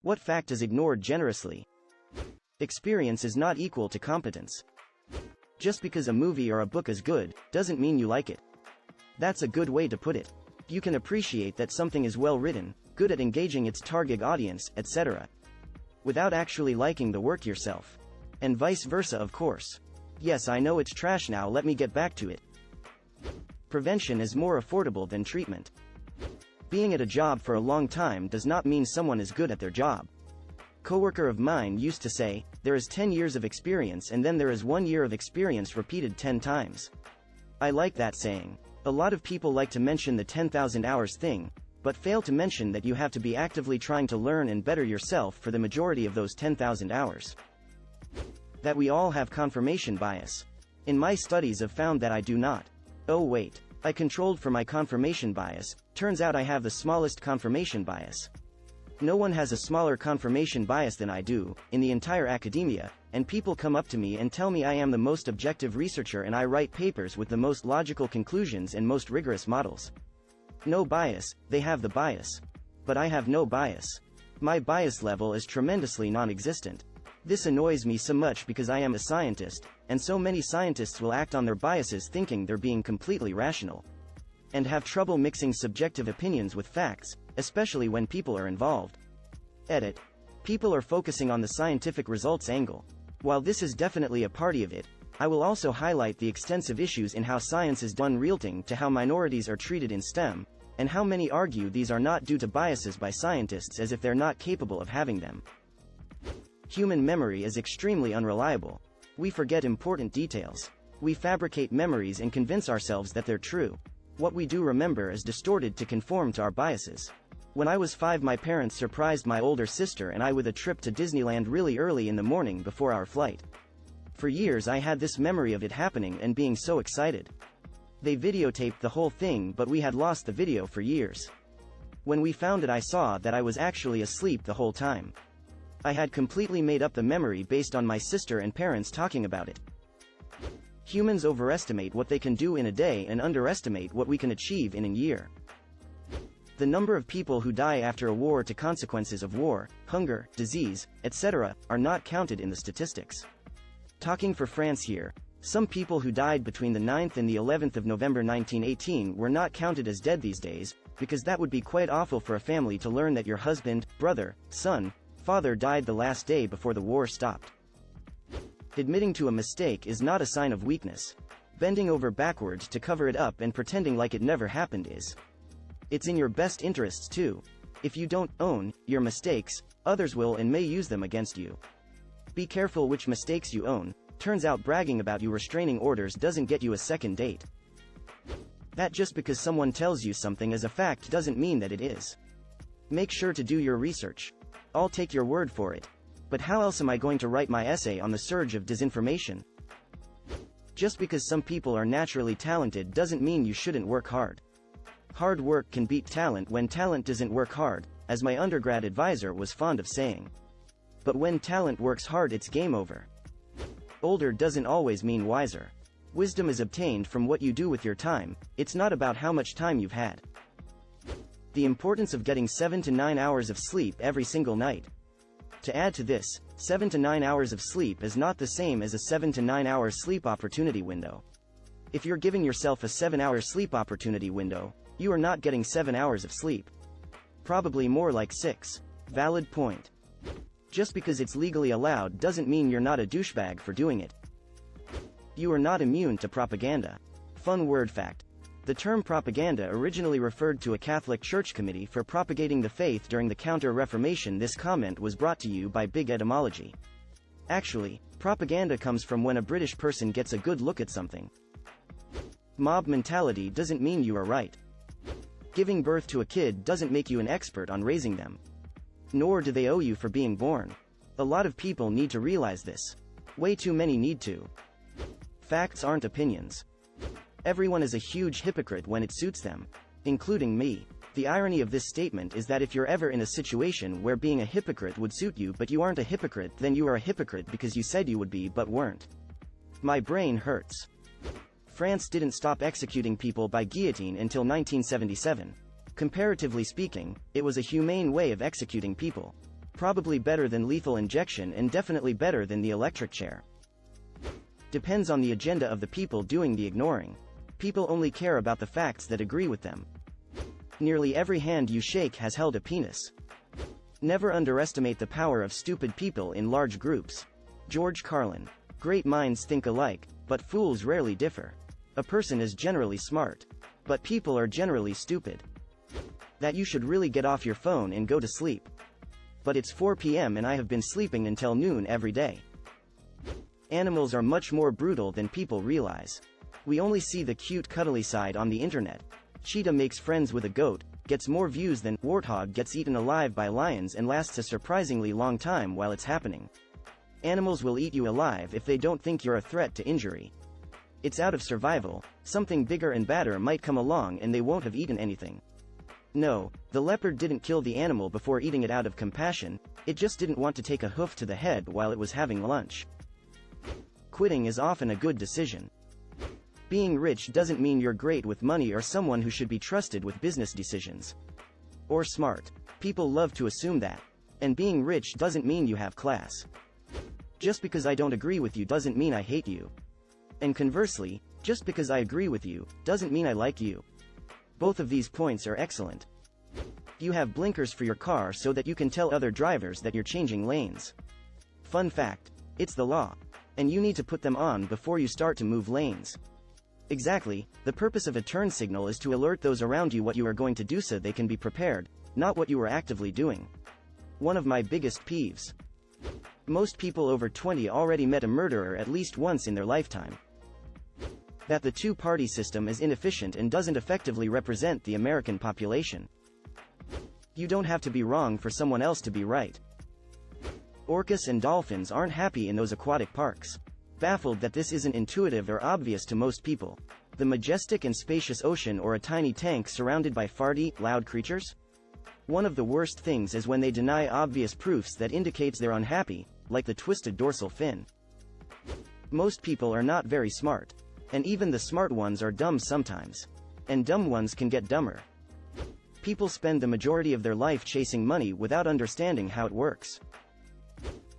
What fact is ignored generously? Experience is not equal to competence. Just because a movie or a book is good, doesn't mean you like it. That's a good way to put it. You can appreciate that something is well written, good at engaging its target audience, etc., without actually liking the work yourself. And vice versa, of course. Yes, I know it's trash now, let me get back to it. Prevention is more affordable than treatment. Being at a job for a long time does not mean someone is good at their job. Coworker of mine used to say, there is 10 years of experience and then there is 1 year of experience repeated 10 times. I like that saying. A lot of people like to mention the 10,000 hours thing, but fail to mention that you have to be actively trying to learn and better yourself for the majority of those 10,000 hours. That we all have confirmation bias. In my studies I've found that I do not. Oh wait, I controlled for my confirmation bias, turns out I have the smallest confirmation bias. No one has a smaller confirmation bias than I do, in the entire academia, and people come up to me and tell me I am the most objective researcher and I write papers with the most logical conclusions and most rigorous models. No bias, they have the bias. But I have no bias. My bias level is tremendously non-existent. This annoys me so much because I am a scientist, and so many scientists will act on their biases thinking they're being completely rational. And have trouble mixing subjective opinions with facts, especially when people are involved. Edit. People are focusing on the scientific results angle. While this is definitely a party of it, I will also highlight the extensive issues in how science is done relating to how minorities are treated in STEM, and how many argue these are not due to biases by scientists as if they're not capable of having them. Human memory is extremely unreliable. We forget important details. We fabricate memories and convince ourselves that they're true. What we do remember is distorted to conform to our biases. When I was 5, my parents surprised my older sister and I with a trip to Disneyland really early in the morning before our flight. For years I had this memory of it happening and being so excited. They videotaped the whole thing, but we had lost the video for years. When we found it, I saw that I was actually asleep the whole time. I had completely made up the memory based on my sister and parents talking about it. Humans overestimate what they can do in a day and underestimate what we can achieve in a year. The number of people who die after a war to consequences of war, hunger, disease, etc., are not counted in the statistics. Talking for France here, some people who died between the 9th and the 11th of November 1918 were not counted as dead these days, because that would be quite awful for a family to learn that your husband, brother, son, father died the last day before the war stopped. Admitting to a mistake is not a sign of weakness. Bending over backwards to cover it up and pretending like it never happened is. It's in your best interests too. If you don't own your mistakes, others will and may use them against you. Be careful which mistakes you own. Turns out bragging about your restraining orders doesn't get you a second date. That just because someone tells you something is a fact doesn't mean that it is. Make sure to do your research. I'll take your word for it. But how else am I going to write my essay on the surge of disinformation? Just because some people are naturally talented doesn't mean you shouldn't work hard. Hard work can beat talent when talent doesn't work hard, as my undergrad advisor was fond of saying. But when talent works hard, it's game over. Older doesn't always mean wiser. Wisdom is obtained from what you do with your time, it's not about how much time you've had. The importance of getting 7 to 9 hours of sleep every single night. To add to this, 7 to 9 hours of sleep is not the same as a 7 to 9 hour sleep opportunity window. If you're giving yourself a 7-hour sleep opportunity window, you are not getting 7 hours of sleep. Probably more like 6. Valid point. Just because it's legally allowed doesn't mean you're not a douchebag for doing it. You are not immune to propaganda. Fun word fact. The term propaganda originally referred to a Catholic Church committee for propagating the faith during the Counter-Reformation. This comment was brought to you by Big Etymology. Actually, propaganda comes from when a British person gets a good look at something. Mob mentality doesn't mean you are right. Giving birth to a kid doesn't make you an expert on raising them. Nor do they owe you for being born. A lot of people need to realize this. Way too many need to. Facts aren't opinions. Everyone is a huge hypocrite when it suits them, including me. The irony of this statement is that if you're ever in a situation where being a hypocrite would suit you but you aren't a hypocrite, then you are a hypocrite because you said you would be but weren't. My brain hurts. France didn't stop executing people by guillotine until 1977. Comparatively speaking, it was a humane way of executing people. Probably better than lethal injection and definitely better than the electric chair. Depends on the agenda of the people doing the ignoring. People only care about the facts that agree with them. Nearly every hand you shake has held a penis. Never underestimate the power of stupid people in large groups. George Carlin. Great minds think alike, but fools rarely differ. A person is generally smart, but people are generally stupid. That you should really get off your phone and go to sleep. But it's 4 p.m. and I have been sleeping until noon every day. Animals are much more brutal than people realize. We only see the cute cuddly side on the internet. Cheetah makes friends with a goat, gets more views than warthog gets eaten alive by lions and lasts a surprisingly long time while it's happening. Animals will eat you alive if they don't think you're a threat to injury. It's out of survival, something bigger and badder might come along and they won't have eaten anything. No, the leopard didn't kill the animal before eating it out of compassion, it just didn't want to take a hoof to the head while it was having lunch. Quitting is often a good decision. Being rich doesn't mean you're great with money or someone who should be trusted with business decisions. Or smart. People love to assume that. And being rich doesn't mean you have class. Just because I don't agree with you doesn't mean I hate you. And conversely, just because I agree with you, doesn't mean I like you. Both of these points are excellent. You have blinkers for your car so that you can tell other drivers that you're changing lanes. Fun fact, it's the law. And you need to put them on before you start to move lanes. Exactly, the purpose of a turn signal is to alert those around you what you are going to do so they can be prepared, not what you are actively doing. One of my biggest peeves. Most people over 20 already met a murderer at least once in their lifetime. That the two-party system is inefficient and doesn't effectively represent the American population. You don't have to be wrong for someone else to be right. Orcas and dolphins aren't happy in those aquatic parks. Baffled that this isn't intuitive or obvious to most people. The majestic and spacious ocean or a tiny tank surrounded by farty, loud creatures? One of the worst things is when they deny obvious proofs that indicates they're unhappy, like the twisted dorsal fin. Most people are not very smart. And even the smart ones are dumb sometimes. And dumb ones can get dumber. People spend the majority of their life chasing money without understanding how it works.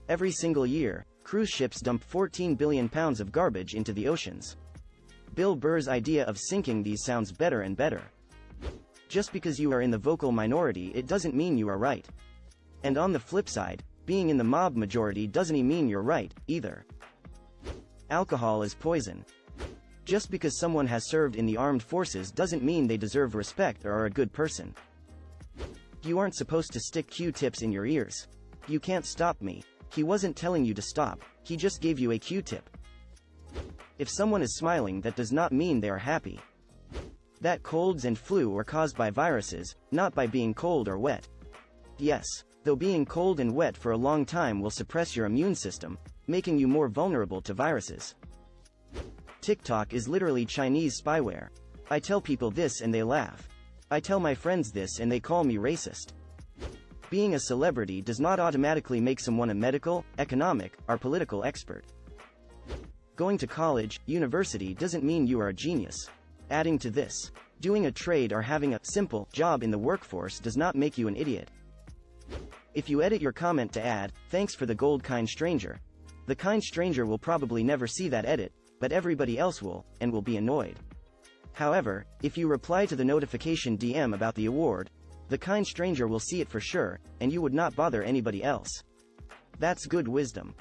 Every single year, cruise ships dump 14 billion pounds of garbage into the oceans. Bill Burr's idea of sinking these sounds better and better. Just because you are in the vocal minority it doesn't mean you are right. And on the flip side, being in the mob majority doesn't mean you're right, either. Alcohol is poison. Just because someone has served in the armed forces doesn't mean they deserve respect or are a good person. You aren't supposed to stick Q-tips in your ears. You can't stop me. He wasn't telling you to stop, he just gave you a Q-tip. If someone is smiling that does not mean they are happy. That colds and flu are caused by viruses, not by being cold or wet. Yes, though being cold and wet for a long time will suppress your immune system, making you more vulnerable to viruses. TikTok is literally Chinese spyware. I tell people this and they laugh. I tell my friends this and they call me racist. Being a celebrity does not automatically make someone a medical, economic, or political expert. Going to college, university doesn't mean you are a genius. Adding to this, doing a trade or having a simple job in the workforce does not make you an idiot. If you edit your comment to add, "Thanks for the gold kind stranger," the kind stranger will probably never see that edit, but everybody else will, and will be annoyed. However, if you reply to the notification DM about the award, the kind stranger will see it for sure, and you would not bother anybody else. That's good wisdom.